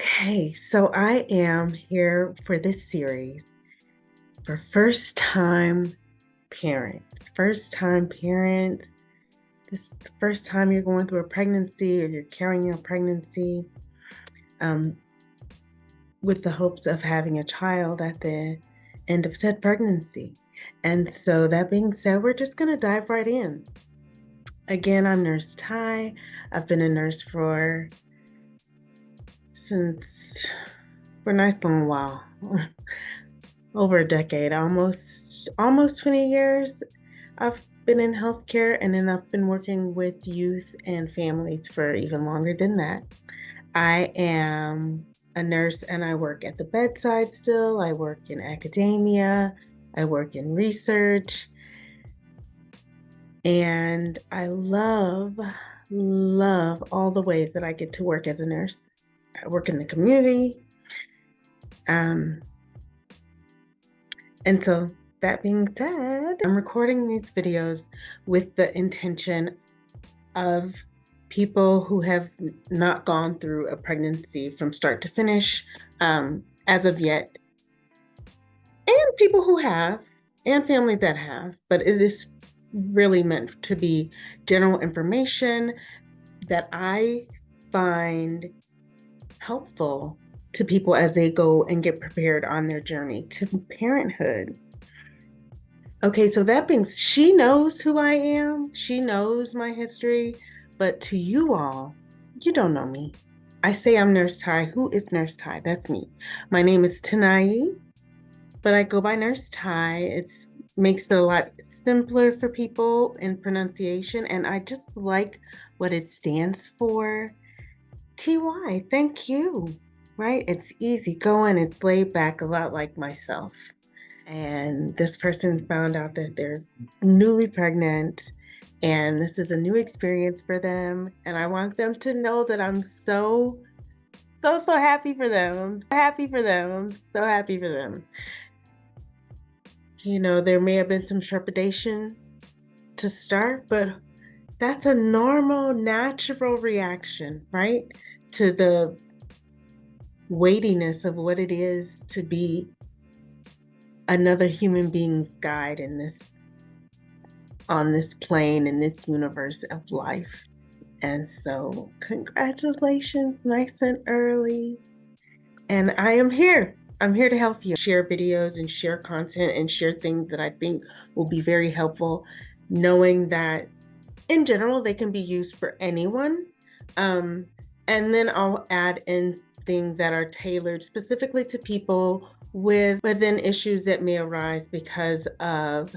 Okay, so I am here for this series for first time parents. First time parents. This is the first time you're going through a pregnancy or you're carrying a pregnancy um, with the hopes of having a child at the end of said pregnancy. And so, that being said, we're just going to dive right in. Again, I'm Nurse Ty. I've been a nurse since for a nice long while. Over a decade, almost 20 years. I've been in healthcare, and then I've been working with youth and families for even longer than that. I am a nurse and I work at the bedside still. I work in academia, I work in research, and I love all the ways that I get to work as a nurse. I work in the community. Um, And so, that being said, I'm recording these videos with the intention of people who have not gone through a pregnancy from start to finish as of yet, and people who have, and families that have, but it is really meant to be general information that I find helpful to people as they go and get prepared on their journey to parenthood. Okay, so she knows who I am. She knows my history, but to you all, you don't know me. I say I'm Nurse Ty. Who is Nurse Ty? That's me. My name is Tanai, but I go by Nurse Ty. It makes it a lot simpler for people in pronunciation, and I just like what it stands for. TY, thank you. Right? It's easy going, it's laid back, a lot like myself. And this person found out that they're newly pregnant and this is a new experience for them. And I want them to know that I'm so happy for them. I'm so happy for them. I'm so happy for them. You know, there may have been some trepidation to start, but that's a normal, natural reaction, right? To the weightiness of what it is to be another human being's guide on this plane in this universe of life. And so, congratulations, nice and early. And I am here. I'm here to help you share videos and share content and share things that I think will be very helpful, knowing that in general they can be used for anyone. And then I'll add in things that are tailored specifically to people with within issues that may arise because of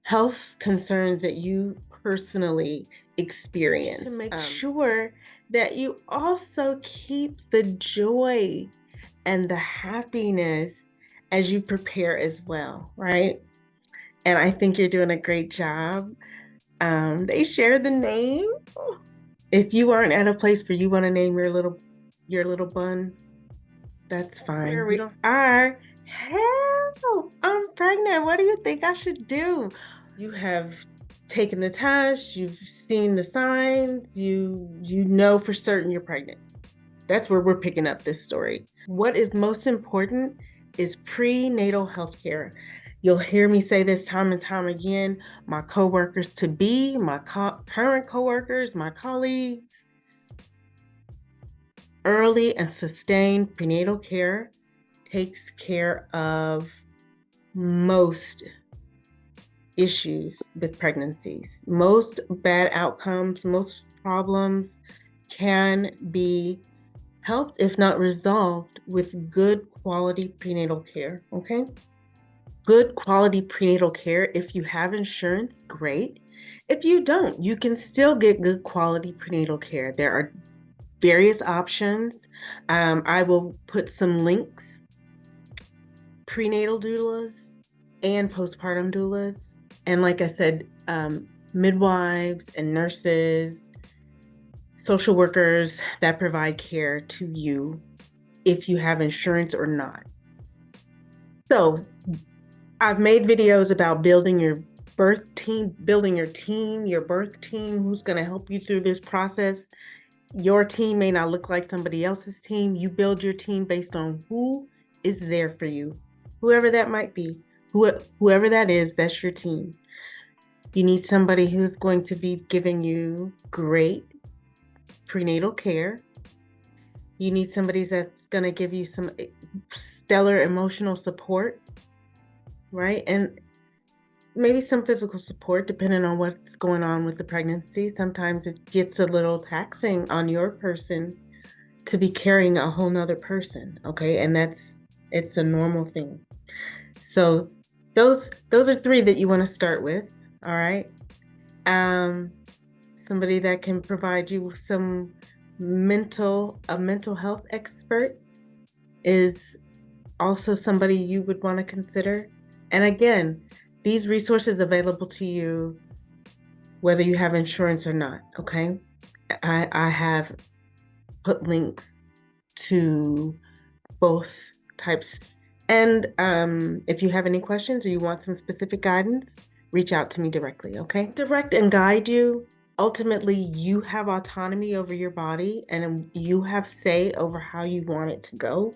health concerns that you personally experience, to make sure that you also keep the joy and the happiness as you prepare as well, right? And I think you're doing a great job. They share the name. If you aren't at a place where you want to name your little bun, that's fine. Where we are. Help! I'm pregnant. What do you think I should do? You have taken the test, you've seen the signs, you know for certain you're pregnant. That's where we're picking up this story. What is most important is prenatal health care. You'll hear me say this time and time again. My coworkers to be, my current coworkers, my colleagues, early and sustained prenatal care takes care of most issues with pregnancies. Most bad outcomes, most problems can be helped, if not resolved, with good quality prenatal care, okay? Good quality prenatal care. If you have insurance, great. If you don't, you can still get good quality prenatal care. There are various options. I will put some links. Prenatal doulas and postpartum doulas. And like I said, midwives and nurses, social workers that provide care to you if you have insurance or not. So I've made videos about building your birth team, building your birth team, who's going to help you through this process. Your team may not look like somebody else's team. You build your team based on who is there for you, whoever that might be. Whoever that is, that's your team. You need somebody who's going to be giving you great prenatal care. You need somebody that's going to give you some stellar emotional support, right? And maybe some physical support depending on what's going on with the pregnancy. Sometimes it gets a little taxing on your person to be carrying a whole nother person, okay? And it's a normal thing. So those are three that you want to start with, all right? Somebody that can provide you with some a mental health expert is also somebody you would want to consider. And again, these resources available to you whether you have insurance or not, okay? I have put links to both types. And if you have any questions or you want some specific guidance, reach out to me directly, okay? Direct and guide you. Ultimately, you have autonomy over your body and you have say over how you want it to go.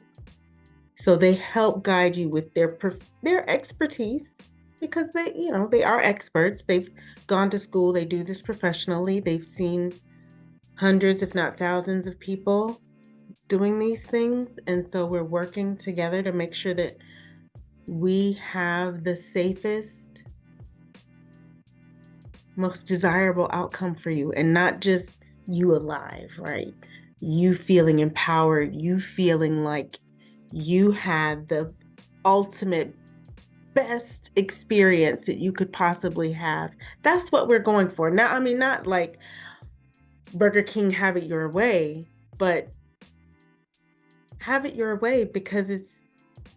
So they help guide you with their expertise because they are experts. They've gone to school, they do this professionally. They've seen hundreds, if not thousands of people doing these things. And so we're working together to make sure that we have the safest, most desirable outcome for you, and not just you alive, right? You feeling empowered, you feeling like you had the ultimate best experience that you could possibly have. That's what we're going for. Now, I mean, not like Burger King, have it your way, but have it your way because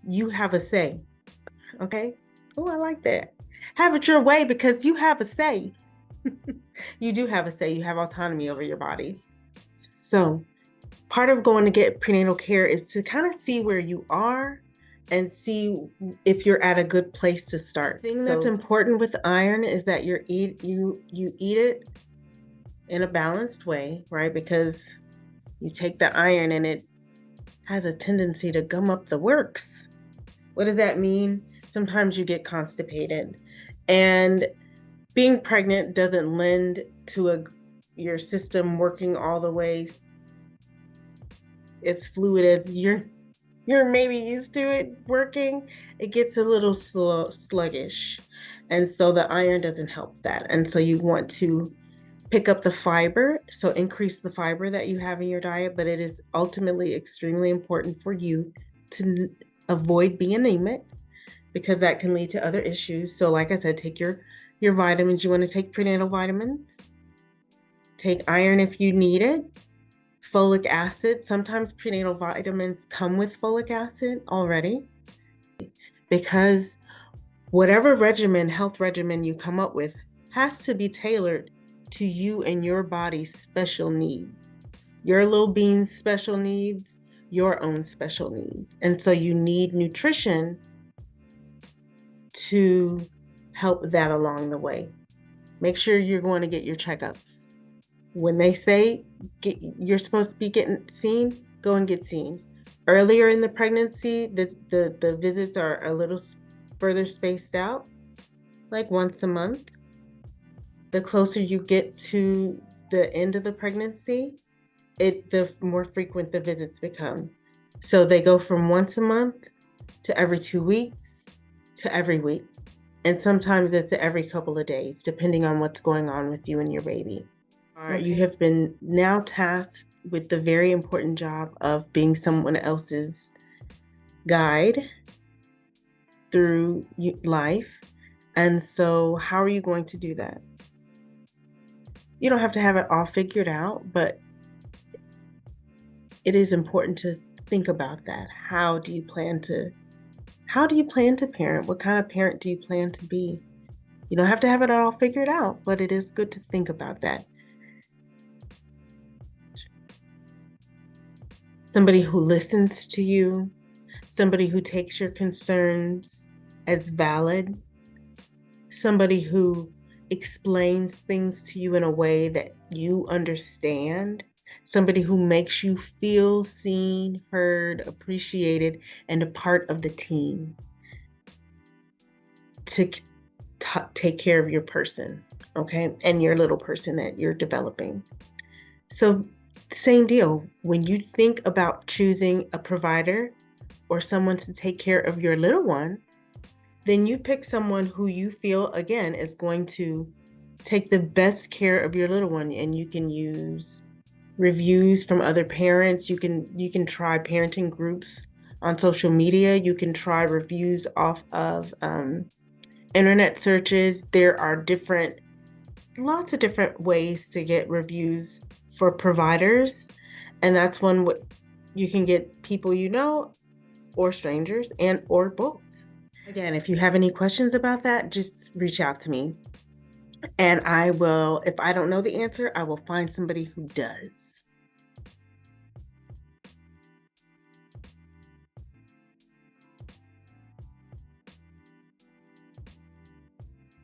you have a say. Okay? Oh, I like that. Have it your way because you have a say. You do have a say. You have autonomy over your body. So part of going to get prenatal care is to kind of see where you are and see if you're at a good place to start. The thing that's important with iron is that you eat it in a balanced way, right? Because you take the iron and it has a tendency to gum up the works. What does that mean? Sometimes you get constipated, and being pregnant doesn't lend to your system working all the way as fluid as you're maybe used to it working. It gets a little sluggish, and so the iron doesn't help that. And so you want to pick up the fiber, so increase the fiber that you have in your diet, but it is ultimately extremely important for you to avoid being anemic because that can lead to other issues. So like I said, take your vitamins. You want to take prenatal vitamins, take iron if you need it, folic acid. Sometimes prenatal vitamins come with folic acid already because whatever health regimen you come up with has to be tailored to you and your body's special needs. Your little bean's special needs, your own special needs. And so you need nutrition to help that along the way. Make sure you're going to get your checkups. When they say you're supposed to be getting seen, go and get seen. Earlier in the pregnancy, the visits are a little further spaced out, like once a month. The closer you get to the end of the pregnancy, the more frequent the visits become. So they go from once a month to every 2 weeks to every week. And sometimes it's every couple of days, depending on what's going on with you and your baby. Okay. You have been now tasked with the very important job of being someone else's guide through life. And so how are you going to do that? You don't have to have it all figured out, but it is important to think about that. How do you plan to parent? What kind of parent do you plan to be? You don't have to have it all figured out, but it is good to think about that. Somebody who listens to you, somebody who takes your concerns as valid, somebody who explains things to you in a way that you understand somebody who makes you feel seen, heard, appreciated, and a part of the team to take care of your person, okay, and your little person that you're developing. So, same deal. When you think about choosing a provider or someone to take care of your little one, then you pick someone who you feel, again, is going to take the best care of your little one. And you can use reviews from other parents. You can try parenting groups on social media. You can try reviews off of internet searches. There are lots of different ways to get reviews for providers, and that's one you can get people you know or strangers and or both. Again, if you have any questions about that, just reach out to me, and I will, if I don't know the answer, I will find somebody who does.